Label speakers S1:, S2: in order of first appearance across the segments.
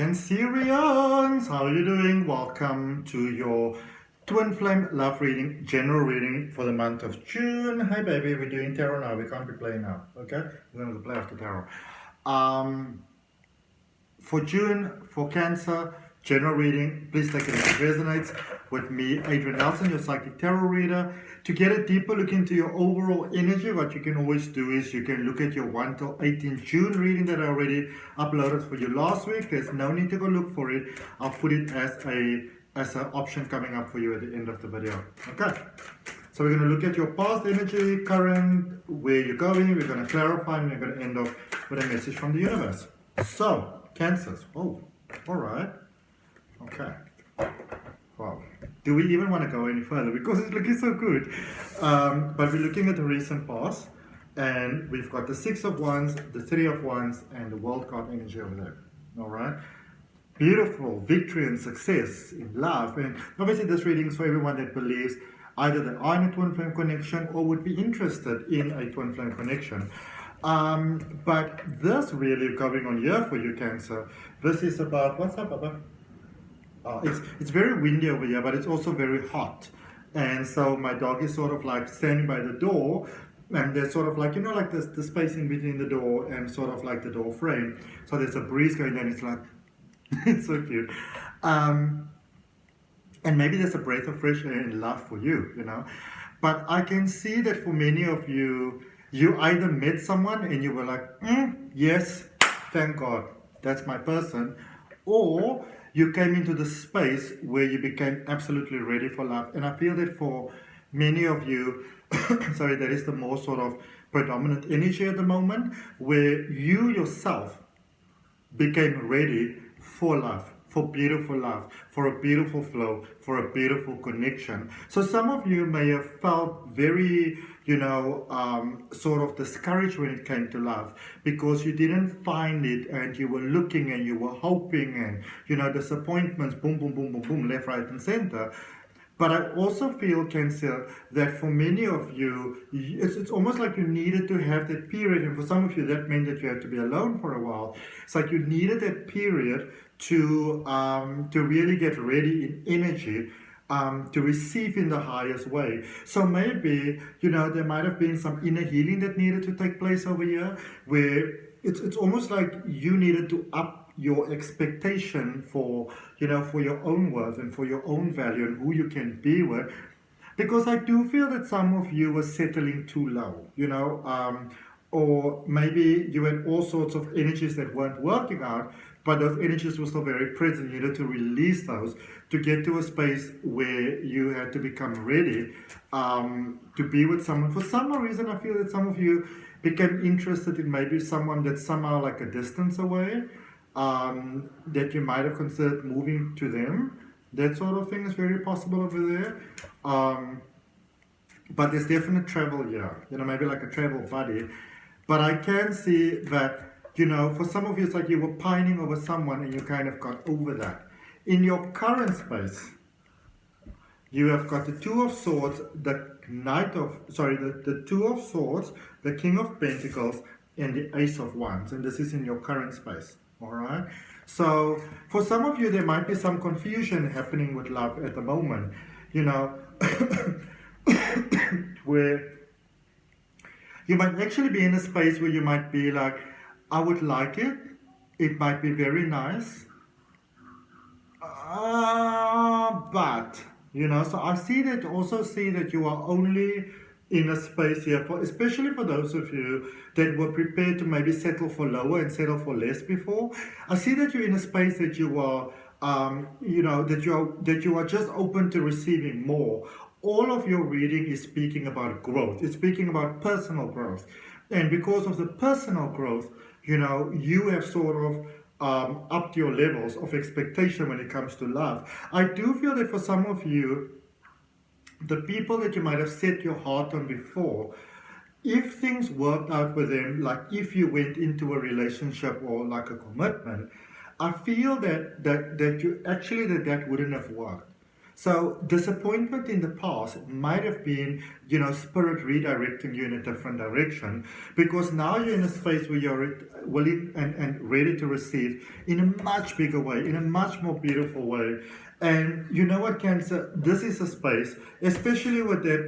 S1: Cancerians, how are you doing? Welcome to your Twin Flame Love Reading, general reading for the month of June. Hi baby, we're doing tarot now. We can't be playing now, okay? We're going to play after tarot. For June, for Cancer, general reading, please take it if it resonates with me, Adrian Nelson, your psychic tarot reader. To get a deeper look into your overall energy, what you can always do is you can look at your 1 till 18th June reading that I already uploaded for you last week. There's no need to go look for it. I'll put it as an option coming up for you at the end of the video. Okay, so we're going to look at your past energy, current, where you're going. We're going to clarify, and we're going to end off with a message from the universe. So, Cancers. Oh, all right. Okay. Wow. Do we even want to go any further? Because it's looking so good. But we're looking at the recent past. And we've got the 6 of Wands, the 3 of Wands, and the World card energy over there. All right. Beautiful victory and success in love. And obviously this reading is for everyone that believes either they are in a twin flame connection or would be interested in a twin flame connection. But this really going on here for you, Cancer. This is about, what's up, Baba? It's very windy over here, but it's also very hot. And so my dog is sort of like standing by the door, and there's sort of like, you know, like the space in between the door and sort of like the door frame. So there's a breeze going down. It's like, it's so cute. And maybe there's a breath of fresh air in love for you, you know. But I can see that for many of you, you either met someone and you were like, yes, thank God, that's my person. Or you came into the space where you became absolutely ready for love. And I feel that for many of you, sorry, that is the more sort of predominant energy at the moment, where you yourself became ready for love, for beautiful love, for a beautiful flow, for a beautiful connection. So some of you may have felt very, you know, sort of discouraged when it came to love because you didn't find it, and you were looking and you were hoping, and, you know, disappointments, boom, boom, boom, boom, boom, left, right, and center. But I also feel, Cancer, that for many of you, it's almost like you needed to have that period. And for some of you, that meant that you had to be alone for a while. It's like you needed that period to really get ready in energy, to receive in the highest way. So maybe, you know, there might have been some inner healing that needed to take place over here, where it's almost like you needed to up your expectation for, you know, for your own worth and for your own value and who you can be with. Because I do feel that some of you were settling too low, you know, or maybe you had all sorts of energies that weren't working out, but those energies were still very present. You needed to release those to get to a space where you had to become ready to be with someone. For some reason, I feel that some of you became interested in maybe someone that's somehow like a distance away, that you might have considered moving to them. That sort of thing is very possible over there. But there's definite travel here, you know, maybe like a travel buddy. But I can see that, you know, for some of you, it's like you were pining over someone and you kind of got over that. In your current space, you have got the Two of Swords, the Two of Swords, the King of Pentacles, and the Ace of Wands. And this is in your current space, all right? So for some of you, there might be some confusion happening with love at the moment, you know, where you might actually be in a space where you might be like, I would like it. It might be very nice. But, you know, so I also see that you are only in a space here, especially for those of you that were prepared to maybe settle for lower and settle for less before. I see that you're in a space that you are, you know, that you are just open to receiving more. All of your reading is speaking about growth. It's speaking about personal growth. And because of the personal growth, you know, you have sort of upped your levels of expectation when it comes to love. I do feel that for some of you, the people that you might have set your heart on before, if things worked out with them, like if you went into a relationship or like a commitment, I feel that you actually that wouldn't have worked. So disappointment in the past might have been, spirit redirecting you in a different direction, because now you're in a space where you're willing and ready to receive in a much bigger way, in a much more beautiful way. And you know what, Cancer? This is a space, especially with that,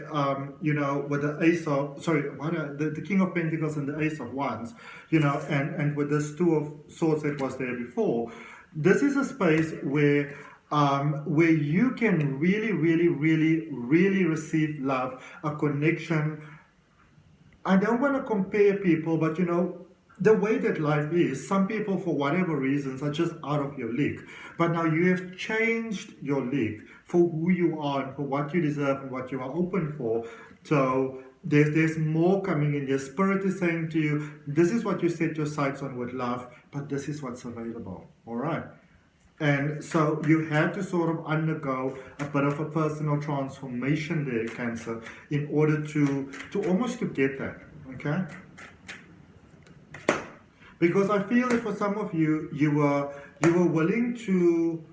S1: with the Ace of, the King of Pentacles and the Ace of Wands, and with this Two of Swords that was there before. This is a space where you can really, really, really, really receive love, a connection. I don't want to compare people, but the way that life is, some people for whatever reasons are just out of your league. But now you have changed your league for who you are and for what you deserve and what you are open for. So there's more coming in. Your spirit is saying to you, this is what you set your sights on with love, but this is what's available. All right. And so you have to sort of undergo a bit of a personal transformation there, Cancer, in order to almost to get that, okay? Because I feel that for some of you, you were willing to,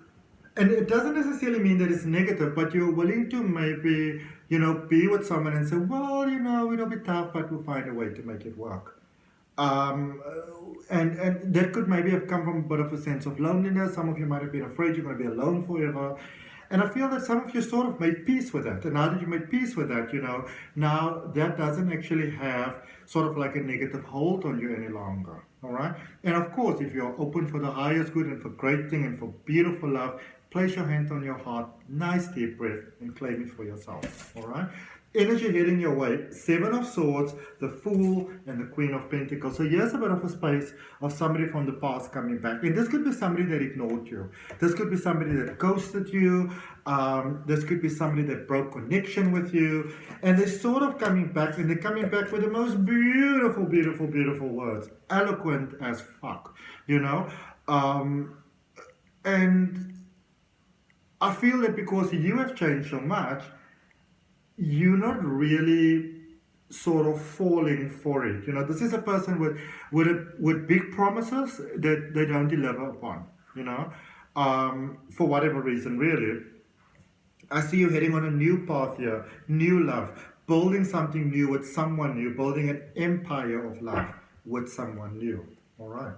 S1: and it doesn't necessarily mean that it's negative, but you're willing to maybe, be with someone and say, well, it'll be tough, but we'll find a way to make it work. And that could maybe have come from a bit of a sense of loneliness. Some of you might have been afraid you're going to be alone forever. And I feel that some of you sort of made peace with that. And now that you made peace with that, now that doesn't actually have sort of like a negative hold on you any longer. All right? And of course, if you're open for the highest good and for great thing and for beautiful love, place your hand on your heart, nice deep breath, and claim it for yourself. All right? Energy heading your way, Seven of Swords, the Fool, and the Queen of Pentacles. So here's a bit of a space of somebody from the past coming back. And this could be somebody that ignored you. This could be somebody that ghosted you. This could be somebody that broke connection with you. And they're sort of coming back, and they're coming back with the most beautiful, beautiful, beautiful words. Eloquent as fuck, And I feel that because you have changed so much, you're not really sort of falling for it. This is a person with big promises that they don't deliver upon, for whatever reason, really. I see you heading on a new path here, new love, building something new with someone new, building an empire of love with someone new. All right.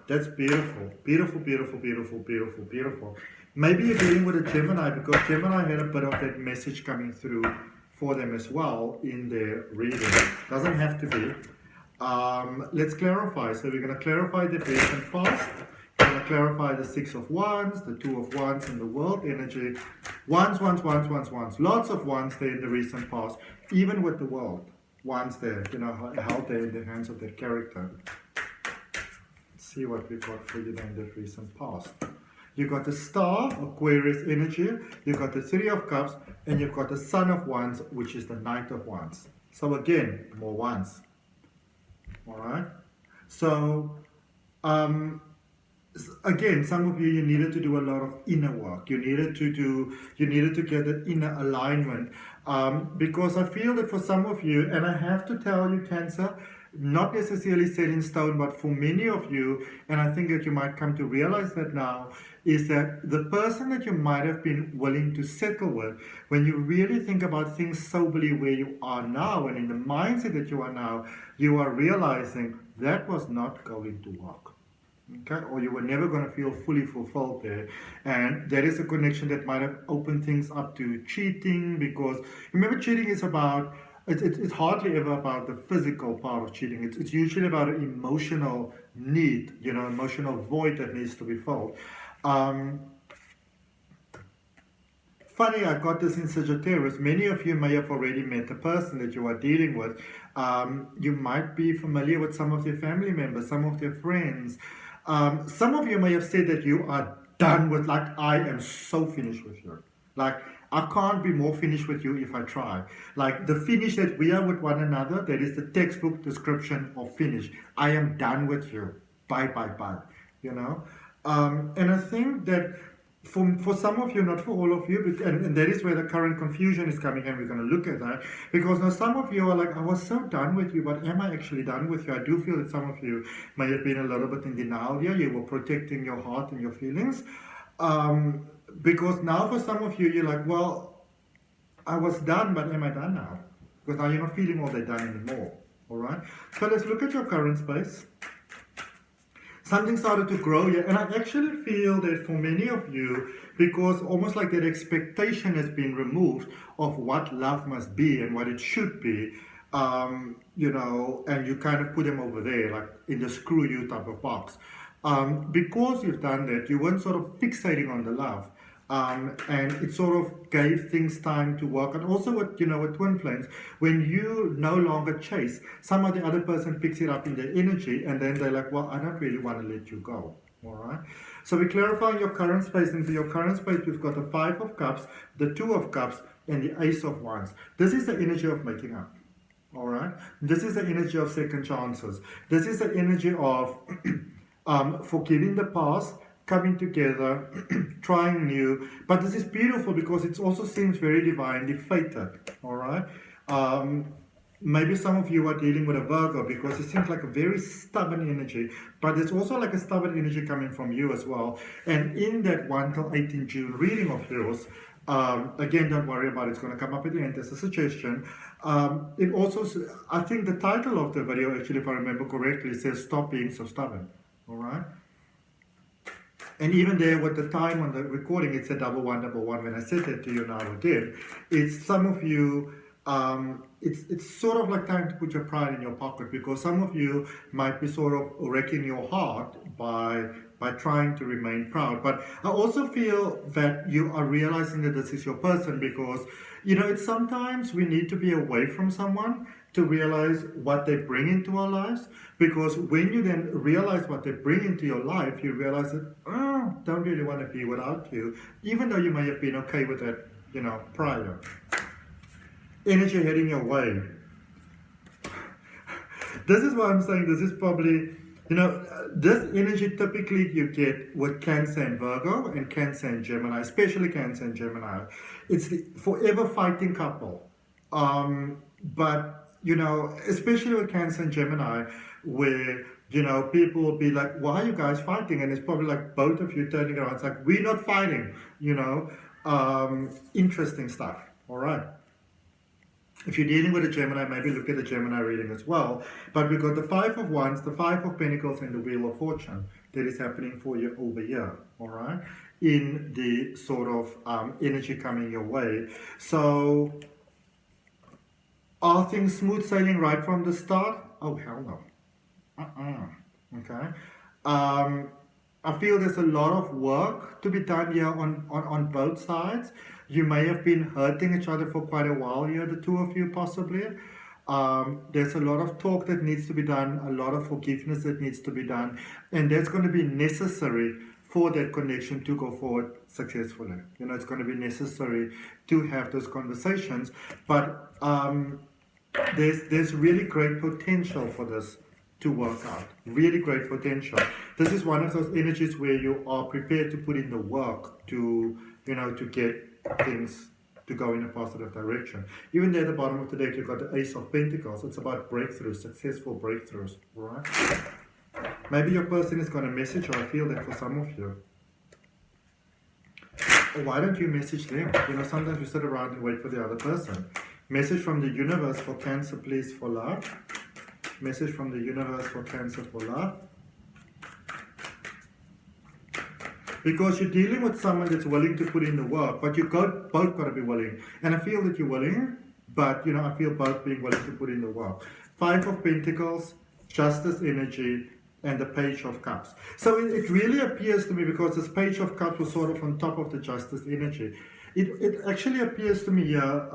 S1: That's beautiful. Beautiful, beautiful, beautiful, beautiful, beautiful. Maybe you're dealing with a Gemini, because Gemini had a bit of that message coming through for them as well in their reading. Doesn't have to be. Let's clarify. So we're going to clarify the recent past. We're going to clarify the Six of Wands, the Two of Wands, and the World energy. Wands. Lots of wands there in the recent past. Even with the World. Wands there, held there in the hands of their character. Let's see what we've got for you in the recent past. You've got the Star, Aquarius energy, you've got the Three of Cups, and you've got the Sun of Wands, which is the Knight of Wands. So again, more wands. Alright? So, again, some of you needed to do a lot of inner work. You needed to get that inner alignment. Because I feel that for some of you, and I have to tell you, Cancer, not necessarily set in stone, but for many of you, and I think that you might come to realize that now, is that the person that you might have been willing to settle with, when you really think about things soberly where you are now and in the mindset that you are now, you are realizing that was not going to work. Okay? Or you were never going to feel fully fulfilled there. And that is a connection that might have opened things up to cheating, because remember, cheating is about, it's hardly ever about the physical part of cheating. It's usually about an emotional need, emotional void that needs to be filled. Funny, I got this in Sagittarius. Many of you may have already met the person that you are dealing with. You might be familiar with some of their family members, some of their friends. Some of you may have said that you are done with, like, I am so finished with you. Like, I can't be more finished with you if I try. Like, the finish that we are with one another, that is the textbook description of finish. I am done with you. Bye, bye, bye. And I think that for some of you, not for all of you, and that is where the current confusion is coming, and we're going to look at that, because now some of you are like, I was so done with you, but am I actually done with you? I do feel that some of you may have been a little bit in denial here. You were protecting your heart and your feelings. Because now for some of you, you're like, well, I was done, but am I done now? Because now you're not feeling all that done anymore. All right. So let's look at your current space. Something started to grow here, and I actually feel that for many of you, because almost like that expectation has been removed of what love must be and what it should be, you know, and you kind of put them over there, like in the screw you type of box. Because you've done that, you weren't sort of fixating on the love. And it sort of gave things time to work. And also with, you know, with twin flames, when you no longer chase, some of the other person picks it up in their energy, and then they're like, well, I don't really want to let you go. All right. So we're clarifying your current space. Into your current space, we've got the 5 of Cups, the 2 of Cups, and the Ace of Wands. This is the energy of making up. All right. This is the energy of second chances. This is the energy of forgiving the past, coming together, trying new. But this is beautiful because it also seems very divinely fated. All right. Maybe some of you are dealing with a Virgo because it seems like a very stubborn energy, but there's also like a stubborn energy coming from you as well. And in that 1 till 18 June reading of yours, again, don't worry about it, it's going to come up at the end as a suggestion. It also, I think the title of the video, actually, if I remember correctly, says Stop Being So Stubborn. All right. And even there with the time on the recording, it's a 1111. When I said that to you now again, it's some of you, it's sort of like time to put your pride in your pocket, because some of you might be sort of wrecking your heart by trying to remain proud. But I also feel that you are realizing that this is your person, because, you know, it's sometimes we need to be away from someone to realize what they bring into our lives, because when you then realize what they bring into your life, you realize that, oh, don't really want to be without you, even though you may have been okay with that, you know, prior. Energy heading your way. This is why I'm saying this is probably, you know, this energy typically you get with Cancer and Virgo and Cancer and Gemini, especially Cancer and Gemini. It's the forever fighting couple. But, you know, especially with Cancer and Gemini, where, you know, people will be like, why are you guys fighting? And it's probably like both of you turning around. It's like, we're not fighting, you know. Interesting stuff. All right. If you're dealing with a Gemini, maybe look at the Gemini reading as well. But we've got the 5 of Wands, the 5 of Pentacles, and the Wheel of Fortune that is happening for you over here, all right? In the sort of energy coming your way. So, are things smooth sailing right from the start? Oh, hell no. Okay. I feel there's a lot of work to be done here on both sides. You may have been hurting each other for quite a while here, the two of you possibly. There's a lot of talk that needs to be done, a lot of forgiveness that needs to be done, and that's going to be necessary for that connection to go forward successfully. You know, it's going to be necessary to have those conversations, but there's really great potential for this to work out. Really great potential. This is one of those energies where you are prepared to put in the work to, you know, to get things to go in a positive direction. Even there at the bottom of the deck, you've got the Ace of Pentacles. It's about breakthroughs, successful breakthroughs, right? Maybe your person is going to message, or I feel that for some of you. Or why don't you message them? You know, sometimes you sit around and wait for the other person. Message from the universe for Cancer, please, for love. Message from the universe for Cancer, for love. Because you're dealing with someone that's willing to put in the work, but you both got to be willing. And I feel that you're willing, but, you know, I feel both being willing to put in the work. 5 of Pentacles, Justice energy, and the Page of Cups. So it really appears to me, because this Page of Cups was sort of on top of the Justice energy, it actually appears to me here,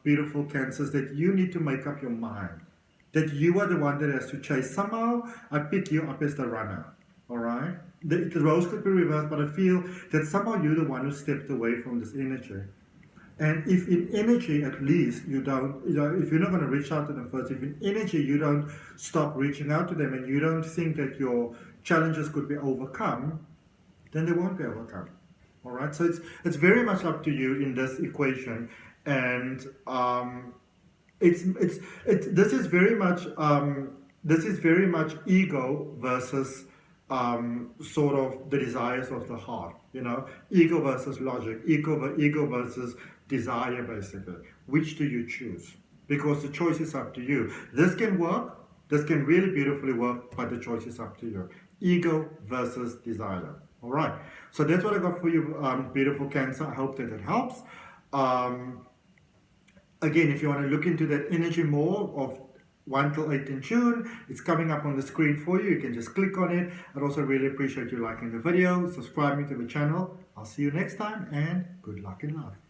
S1: beautiful Cancers, that you need to make up your mind. That you are the one that has to chase. Somehow, I pick you up as the runner. All right? The roles could be reversed, but I feel that somehow you're the one who stepped away from this energy. And if in energy, at least, you don't, you know, if you're not going to reach out to them first, if in energy you don't stop reaching out to them, and you don't think that your challenges could be overcome, then they won't be overcome. All right? So it's very much up to you in this equation. And this is very much ego versus sort of the desires of the heart, you know, ego versus logic, ego versus desire, basically. Which do you choose? Because the choice is up to you. This can work, this can really beautifully work, but the choice is up to you. Ego versus desire. All right, so that's what I got for you, beautiful Cancer. I hope that it helps. Again, if you want to look into that energy more of 1 till 8 in June, it's coming up on the screen for you. You can just click on it. I'd also really appreciate you liking the video, subscribing to the channel. I'll see you next time, and good luck in life.